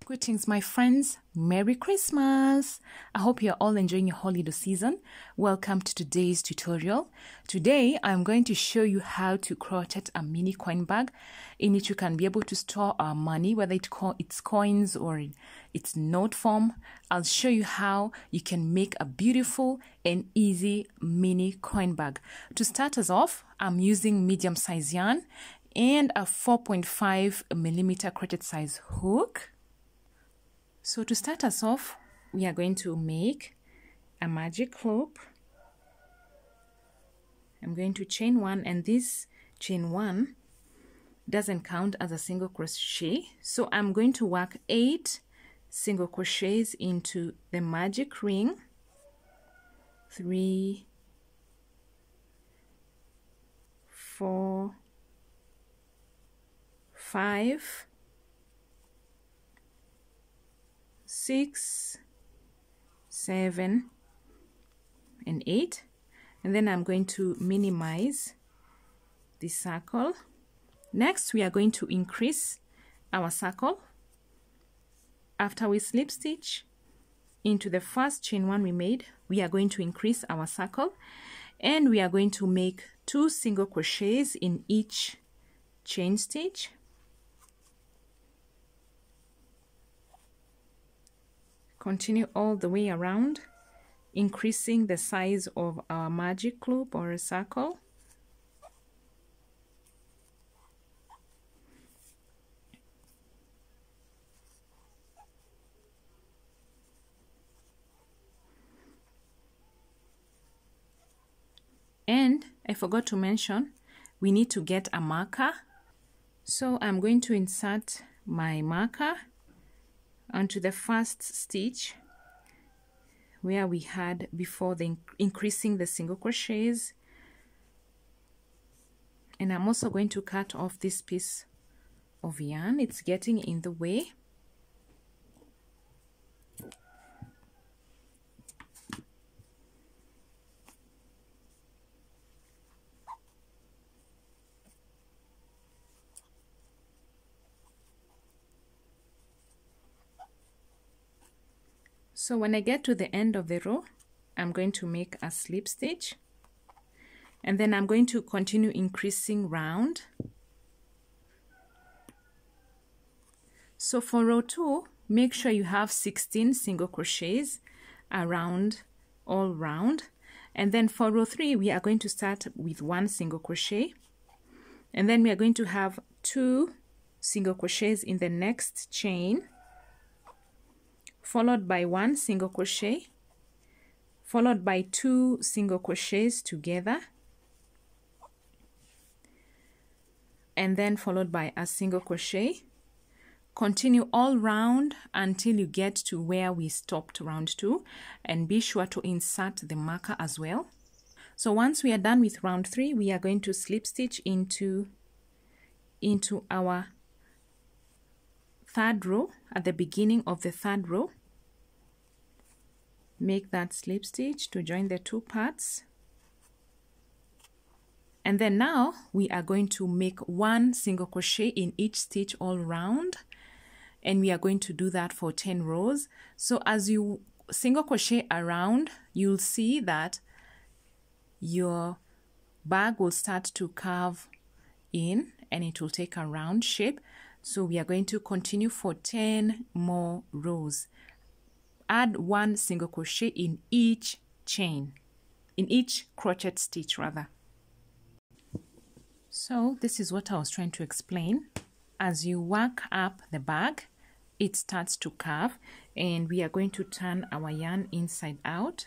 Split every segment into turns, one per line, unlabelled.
Greetings, my friends. Merry Christmas. I hope you're all enjoying your holiday season. Welcome to today's tutorial. Today, I'm going to show you how to crochet a mini coin bag in which you can be able to store our money, whether it's coins or it's note form. I'll show you how you can make a beautiful and easy mini coin bag. To start us off, I'm using medium size yarn and a 4.5mm crochet size hook. So to start us off, we are going to make a magic loop. I'm going to chain one, and this chain one doesn't count as a single crochet. So I'm going to work 8 single crochets into the magic ring. 3, 4, 5, 6, 7, and 8, and then I'm going to minimize the circle. Next, we are going to increase our circle. After we slip stitch into the first chain one we made, we are going to increase our circle, and we are going to make 2 single crochets in each chain stitch. Continue all the way around, increasing the size of our magic loop or a circle. And I forgot to mention, we need to get a marker. So I'm going to insert my marker onto the first stitch where we had before the increasing the single crochets, and I'm also going to cut off this piece of yarn. It's getting in the way. So when I get to the end of the row, I'm going to make a slip stitch, and then I'm going to continue increasing round. So for row 2, make sure you have 16 single crochets around, all round. And then for row 3, we are going to start with 1 single crochet, and then we are going to have 2 single crochets in the next chain, followed by 1 single crochet, followed by 2 single crochets together, and then followed by a single crochet. Continue all round until you get to where we stopped round 2, and be sure to insert the marker as well. So once we are done with round 3, we are going to slip stitch into our third row. At the beginning of the third row, make that slip stitch to join the 2 parts, and then now we are going to make 1 single crochet in each stitch all round, and we are going to do that for 10 rows. So as you single crochet around, you'll see that your bag will start to curve in and it will take a round shape. So we are going to continue for 10 more rows. Add 1 single crochet in each chain, in each crochet stitch rather. So this is what I was trying to explain. As you work up the bag, it starts to curve, and we are going to turn our yarn inside out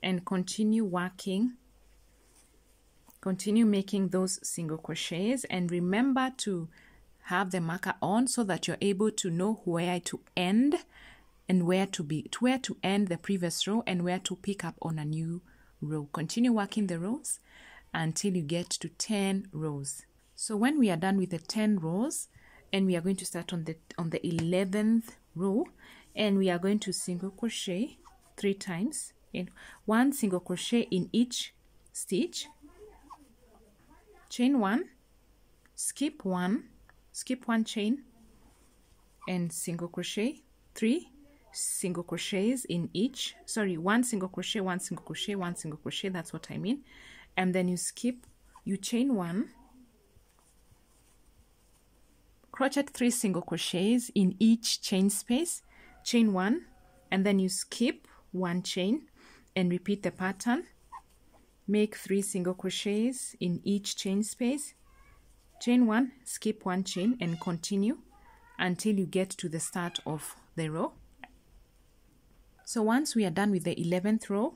and continue working. Continue making those single crochets, and remember to have the marker on so that you're able to know where to end and where to end the previous row and where to pick up on a new row. Continue working the rows until you get to 10 rows. So when we are done with the 10 rows, and we are going to start on the 11th row, and we are going to single crochet 3 times, and 1 single crochet in each stitch, chain 1, skip 1 chain, and single crochet, 3 single crochets in each, sorry, 1 single crochet, 1 single crochet, 1 single crochet, that's what I mean. And then you skip, you chain 1, crochet 3 single crochets in each chain space, chain 1, and then you skip 1 chain and repeat the pattern. Make 3 single crochets in each chain space, chain 1, skip 1 chain, and continue until you get to the start of the row. So once we are done with the 11th row,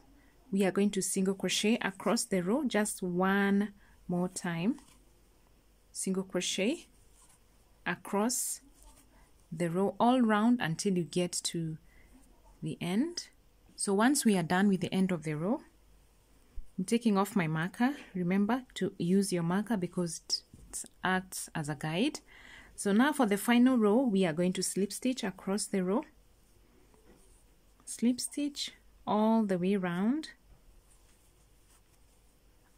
we are going to single crochet across the row just 1 more time. Single crochet across the row all round until you get to the end. So once we are done with the end of the row, I'm taking off my marker. Remember to use your marker because it acts as a guide. So now for the final row, we are going to slip stitch across the row. Slip stitch all the way around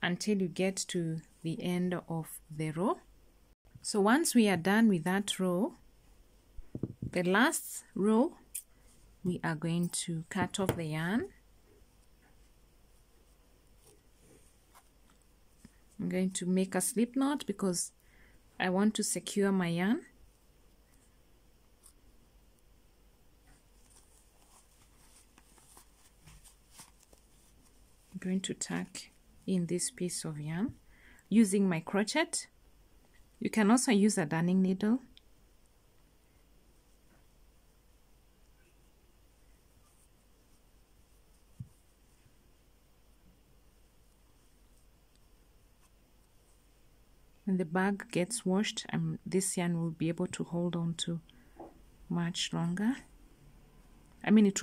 until you get to the end of the row. So once we are done with that row, the last row, we are going to cut off the yarn. I'm going to make a slip knot because I want to secure my yarn. I'm going to tuck in this piece of yarn using my crochet. You can also use a darning needle. When the bag gets washed, this yarn will be able to hold on to much longer. I mean, it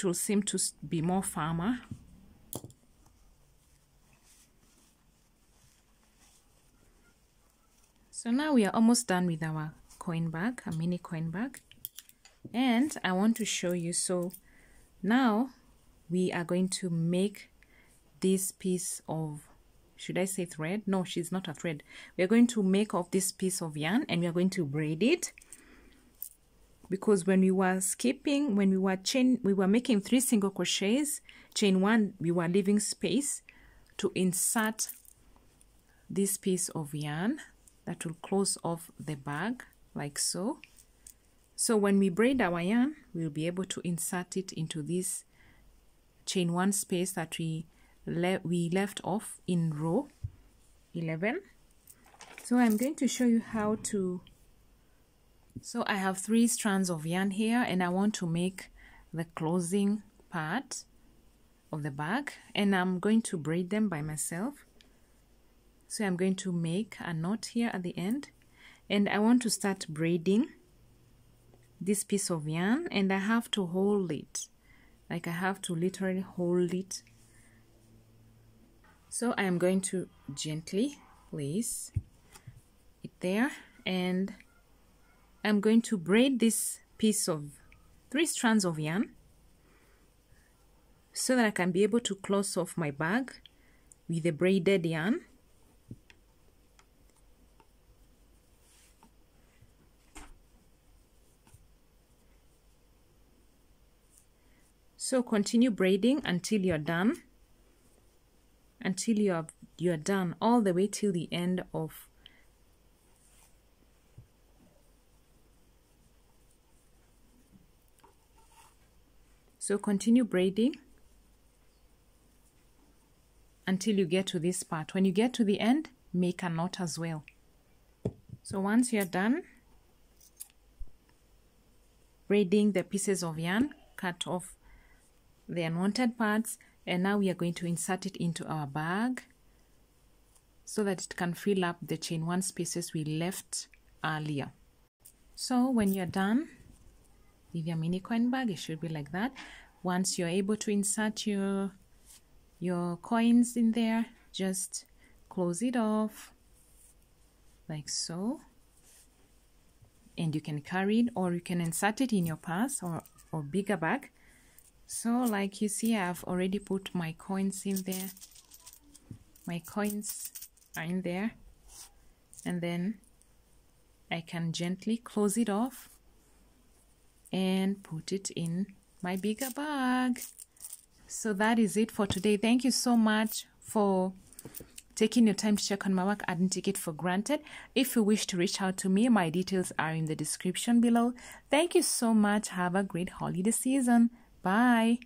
will seem to be more firmer. So now we are almost done with our coin bag, a mini coin bag. And I want to show you, so now we are going to make this piece of, should I say thread? No, she's not a thread. We are going to make of this piece of yarn and we are going to braid it. Because when we were skipping, when we were making 3 single crochets, chain 1, we were leaving space to insert this piece of yarn that will close off the bag like so. So when we braid our yarn, we'll be able to insert it into this chain 1 space that we left off in row 11. So I'm going to show you how to. So I have 3 strands of yarn here and I want to make the closing part of the bag, and I'm going to braid them by myself. So I'm going to make a knot here at the end and I want to start braiding this piece of yarn, and I have to hold it, like I have to literally hold it. So I am going to gently place it there and I'm going to braid this piece of 3 strands of yarn so that I can be able to close off my bag with the braided yarn. So continue braiding until you're done, until you're done all the way till the end of So continue braiding until you get to this part. When you get to the end, make a knot as well. So once you're done braiding the pieces of yarn, cut off the unwanted parts, and now we are going to insert it into our bag so that it can fill up the chain 1 spaces we left earlier. So when you're done with your mini coin bag, it should be like that. Once you're able to insert your coins in there, just close it off like so, and you can carry it or you can insert it in your purse or bigger bag. So like you see, I've already put my coins in there. My coins are in there, and then I can gently close it off and put it in my bigger bag. So that is it for today. Thank you so much for taking your time to check on my work. I didn't take it for granted. If you wish to reach out to me, my details are in the description below. Thank you so much. Have a great holiday season. Bye.